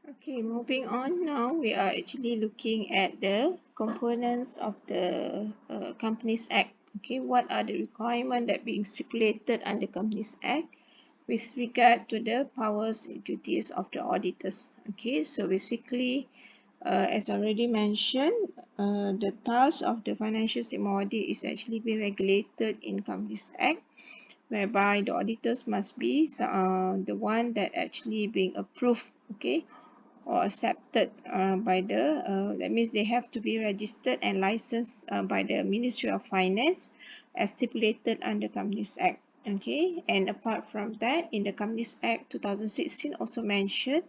Okay, moving on now, we are actually looking at the components of the Companies Act. Okay, what are the requirements that being stipulated under Companies Act with regard to the powers and duties of the auditors? Okay, so basically, as already mentioned, the task of the financial statement audit is actually being regulated in Companies Act, whereby the auditors must be the one that actually being approved, okay, or accepted by the that means they have to be registered and licensed by the Ministry of Finance as stipulated under Companies Act. Okay, and apart from that, in the Companies Act 2016 also mentioned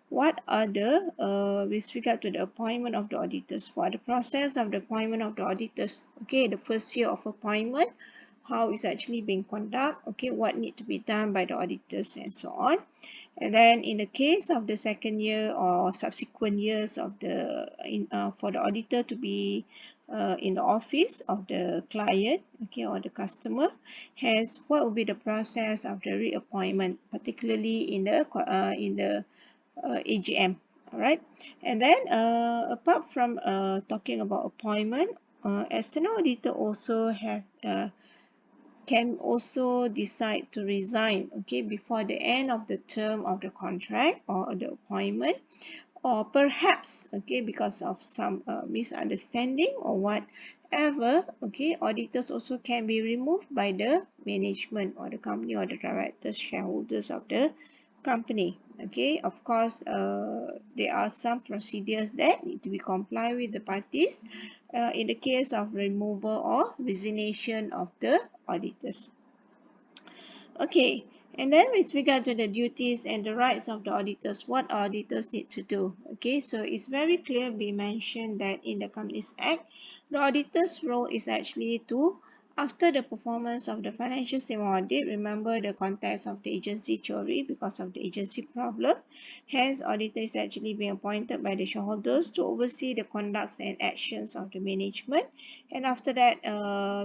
what are the with regard to the appointment of the auditors, for the process of the appointment of the auditors. Okay, the first year of appointment, how is actually being conducted, okay, what need to be done by the auditors and so on. And then in the case of the second year or subsequent years of for the auditor to be in the office of the client, okay, or the customer, hence what will be the process of the reappointment, particularly in the AGM. All right, and then apart from talking about appointment, external auditor also have can also decide to resign, okay, before the end of the term of the contract or the appointment, or perhaps, okay, because of some misunderstanding or whatever, okay, auditors also can be removed by the management or the company or the directors, shareholders of the company. Okay, of course, there are some procedures that need to be complied with the parties in the case of removal or resignation of the auditors. Okay, and then with regard to the duties and the rights of the auditors, what auditors need to do? Okay, so it's very clear we mentioned that in the Companies Act, the auditor's role is actually to, after the performance of the financial statement audit, remember the context of the agency theory because of the agency problem. Hence, auditor is actually being appointed by the shareholders to oversee the conducts and actions of the management. And after that,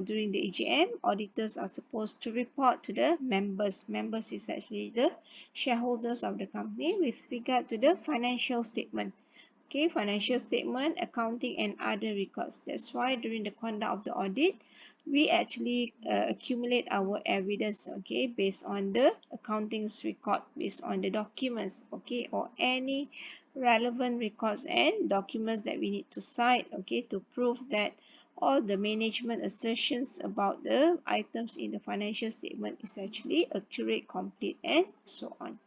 during the AGM, auditors are supposed to report to the members. Members is actually the shareholders of the company with regard to the financial statement. Okay, financial statement, accounting, and other records. That's why during the conduct of the audit, we actually accumulate our evidence, okay, based on the accounting's record, based on the documents, okay, or any relevant records and documents that we need to cite, okay, to prove that all the management assertions about the items in the financial statement is actually accurate, complete, and so on.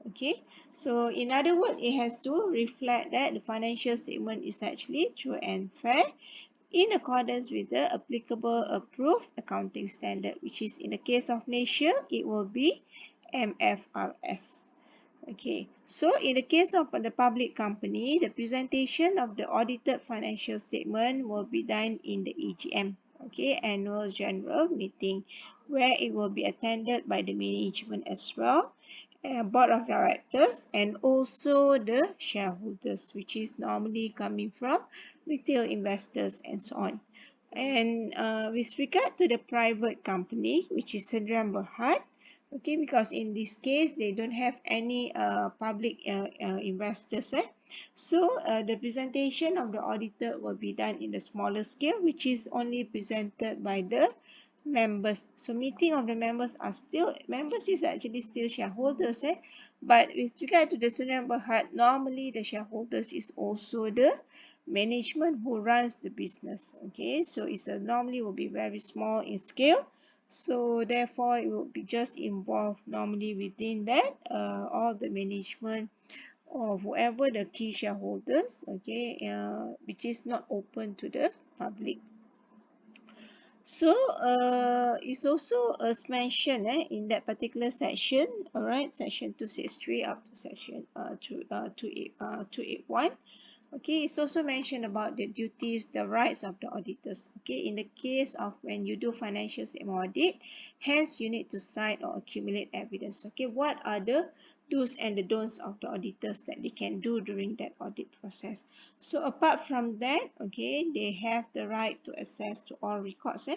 Okay, so in other words, it has to reflect that the financial statement is actually true and fair in accordance with the applicable approved accounting standard, which is in the case of Malaysia, it will be MFRS. Okay, so in the case of the public company, the presentation of the audited financial statement will be done in the AGM, okay, annual general meeting, where it will be attended by the management as well, board of directors, and also the shareholders, which is normally coming from retail investors and so on. And with regard to the private company, which is Sdn Berhad, okay, because in this case they don't have any public investors, so the presentation of the auditor will be done in the smaller scale, which is only presented by the members. So meeting of the members are still, members is actually still shareholders, but with regard to the Sdn Berhad, normally the shareholders is also the management who runs the business. Okay, so it's normally will be very small in scale, so therefore it will be just involved normally within that all the management or whoever the key shareholders, okay, which is not open to the public. So it's also as mentioned in that particular section, all right, section 263 up to section 281. Okay, it's also mentioned about the duties, the rights of the auditors. Okay, in the case of when you do financial statement audit, hence you need to cite or accumulate evidence. Okay, what are the do's and the don'ts of the auditors that they can do during that audit process? So apart from that, okay, they have the right to access to all records,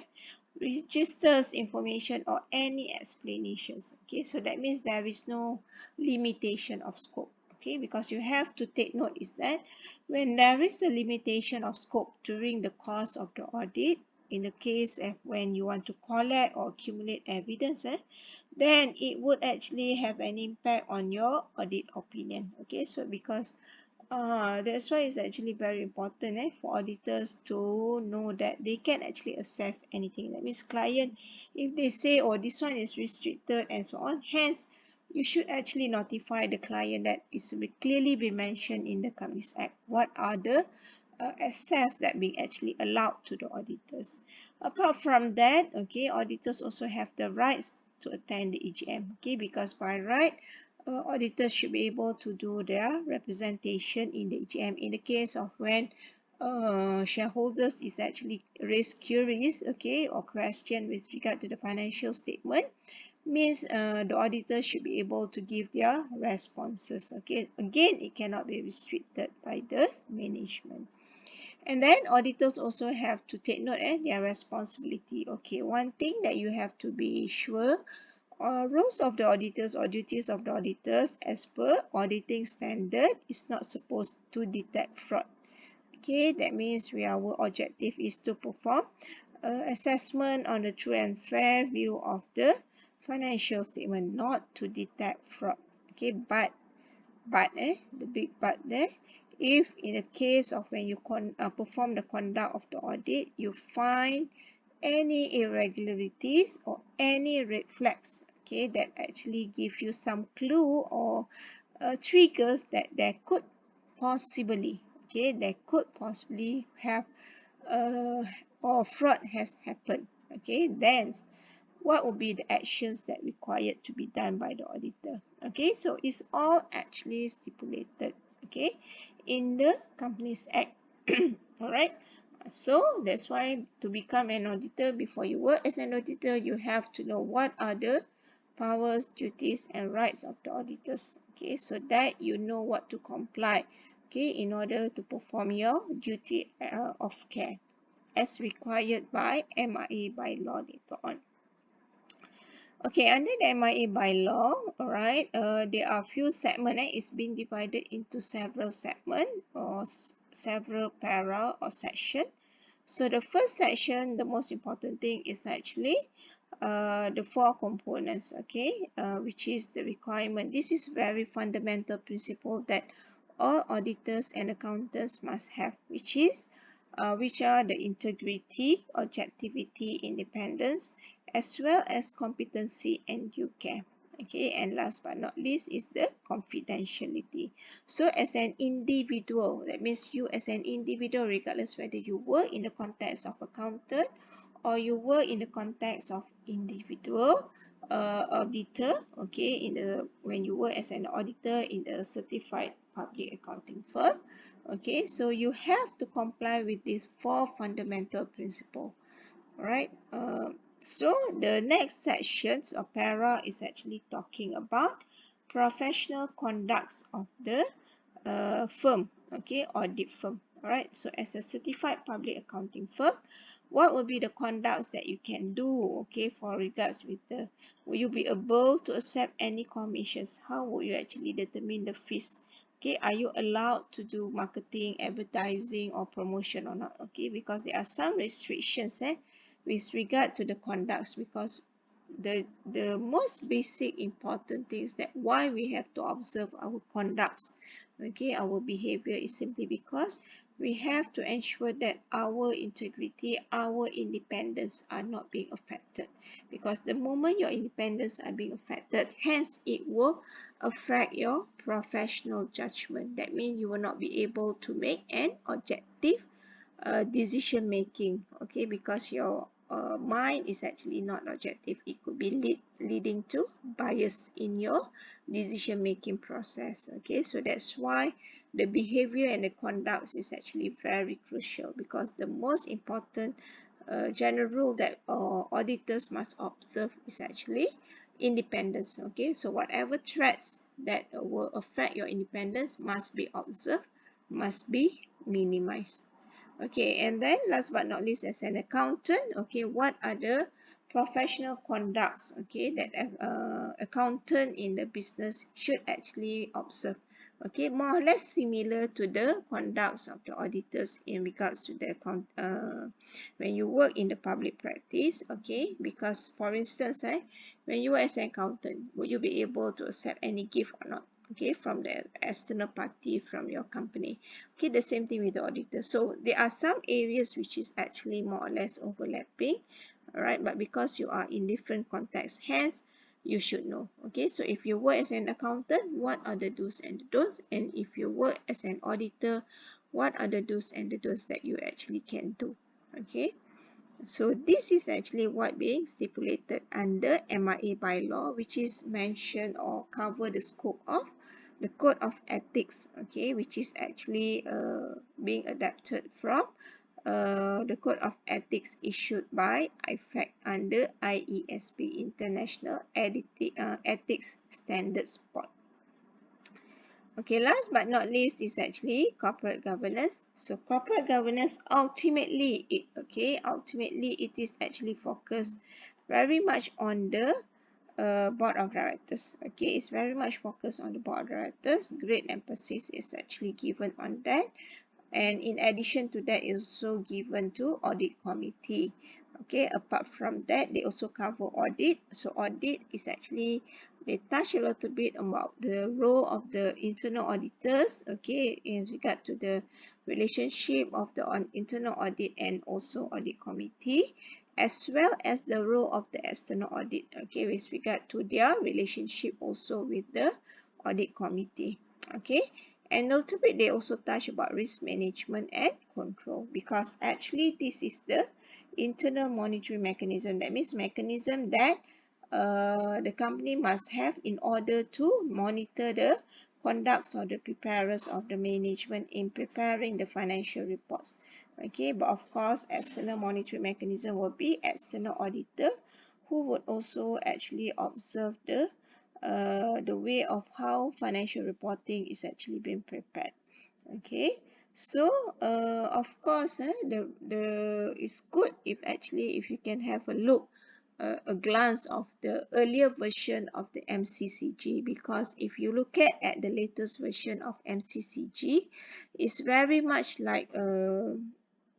registers, information, or any explanations. Okay, so that means there is no limitation of scope. Okay, because you have to take note is that when there is a limitation of scope during the course of the audit, in the case of when you want to collect or accumulate evidence, then it would actually have an impact on your audit opinion. Okay, so because that's why it's actually very important for auditors to know that they can actually assess anything. That means client, if they say, oh, this one is restricted and so on, hence you should actually notify the client that it's clearly be mentioned in the Companies Act. What are the access that being actually allowed to the auditors. Apart from that, okay, auditors also have the rights to attend the EGM, okay, because by right, auditors should be able to do their representation in the EGM in the case of when shareholders is actually raise queries, okay, or question with regard to the financial statement, means the auditor should be able to give their responses. Okay, again, it cannot be restricted by the management. And then auditors also have to take note their responsibility. Okay, one thing that you have to be sure, roles of the auditors or duties of the auditors as per auditing standard is not supposed to detect fraud. Okay, that means our objective is to perform assessment on the true and fair view of the financial statement, not to detect fraud. Okay, but the big but there, if in the case of when you perform the conduct of the audit, you find any irregularities or any red flags, okay, that actually give you some clue or triggers that there could possibly, okay, there could possibly have or fraud has happened, okay, then what will be the actions that required to be done by the auditor. Okay, so it's all actually stipulated, okay, in the Companies Act. All right, so that's why to become an auditor, before you work as an auditor, you have to know what are the powers, duties and rights of the auditors, okay, so that you know what to comply, okay, in order to perform your duty of care as required by MIA by law later on. Okay, under the MIA bylaw, alright, there are few segments. It's been divided into several segments or several para or section. So the first section, the most important thing is actually the four components, okay, which is the requirement. This is very fundamental principle that all auditors and accountants must have, which are the integrity, objectivity, independence, as well as competency and due care. Okay, and last but not least is the confidentiality. So as an individual, that means you as an individual, regardless whether you work in the context of accountant or you work in the context of individual auditor, okay, when you work as an auditor in the certified public accounting firm, okay, so you have to comply with these four fundamental principles. Alright, so the next section or para is actually talking about professional conducts of the firm, okay, audit firm. Alright, so as a certified public accounting firm, what will be the conducts that you can do, okay, for regards with the, will you be able to accept any commissions? How will you actually determine the fees? Okay, are you allowed to do marketing, advertising or promotion or not? Okay, because there are some restrictions with regard to the conducts, because the most basic important things that why we have to observe our conducts, okay, our behavior is simply because we have to ensure that our integrity, our independence are not being affected, because the moment your independence are being affected, hence it will affect your professional judgment. That means you will not be able to make an objective decision making, okay, because your mind is actually not objective. It could be leading to bias in your decision making process, okay, so that's why the behavior and the conduct is actually very crucial, because the most important general rule that auditors must observe is actually independence, okay, so whatever threats that will affect your independence must be observed, must be minimized. Okay, and then last but not least, as an accountant, okay, what are the professional conducts, okay, that accountant in the business should actually observe? Okay, more or less similar to the conducts of the auditors in regards to the when you work in the public practice. Okay, because for instance, when you are as an accountant, would you be able to accept any gift or not? Okay, from the external party, from your company. Okay, the same thing with the auditor. So there are some areas which is actually more or less overlapping, all right, but because you are in different contexts, hence you should know. Okay, so if you work as an accountant, what are the do's and the don'ts? And if you work as an auditor, what are the do's and the don'ts that you actually can do? Okay, so this is actually what being stipulated under MIA bylaw, which is mentioned or cover the scope of the code of ethics. Okay, which is actually being adapted from the code of ethics issued by IFAC under IESB, International Ethics Standards Board. Okay, last but not least is actually corporate governance. So corporate governance ultimately it is actually focused very much on the board of directors. Okay, it's very much focused on the board of directors. Great emphasis is actually given on that. And in addition to that, it's also given to audit committee. Okay, apart from that, they also cover audit. So audit is actually, they touch a little bit about the role of the internal auditors, okay, in regard to the relationship of the internal audit and also audit committee, as well as the role of the external audit, okay, with regard to their relationship also with the audit committee. Okay, and a little bit they also touch about risk management and control, because actually this is the internal monitoring mechanism. That means mechanism that the company must have in order to monitor the conducts or the preparers of the management in preparing the financial reports. Okay, but of course external monitoring mechanism will be external auditor, who would also actually observe the way of how financial reporting is actually being prepared. Okay, so of course, the it's good if actually if you can have a look, a glance of the earlier version of the MCCG, because if you look at the latest version of MCCG, it's very much like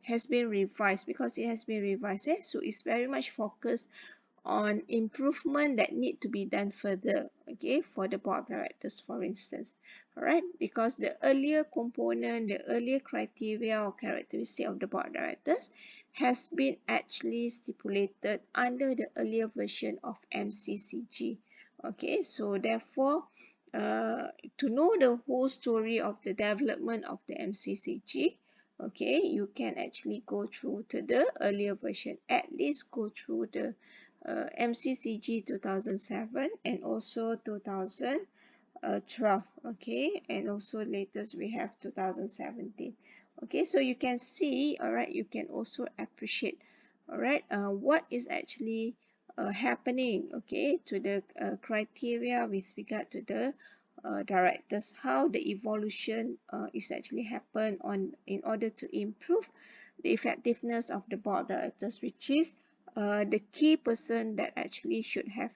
has been revised, because it has been revised, so it's very much focused on improvement that need to be done further, okay, for the board of directors, for instance. All right, because the earlier component, the earlier criteria or characteristic of the board of directors has been actually stipulated under the earlier version of MCCG. Okay, so therefore, to know the whole story of the development of the MCCG, okay, you can actually go through to the earlier version, at least go through the MCCG 2007 and also 2012. Okay, and also latest we have 2017. Okay, so you can see, all right, you can also appreciate, all right, what is actually happening, okay, to the criteria with regard to the directors, how the evolution is actually happen on in order to improve the effectiveness of the board of directors, which is the key person that actually should have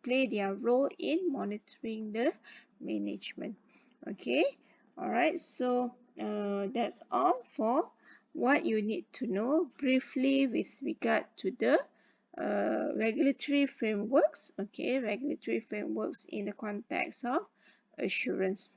play their role in monitoring the management. Okay, all right, so that's all for what you need to know briefly with regard to the regulatory frameworks, okay, regulatory frameworks in the context of assurance.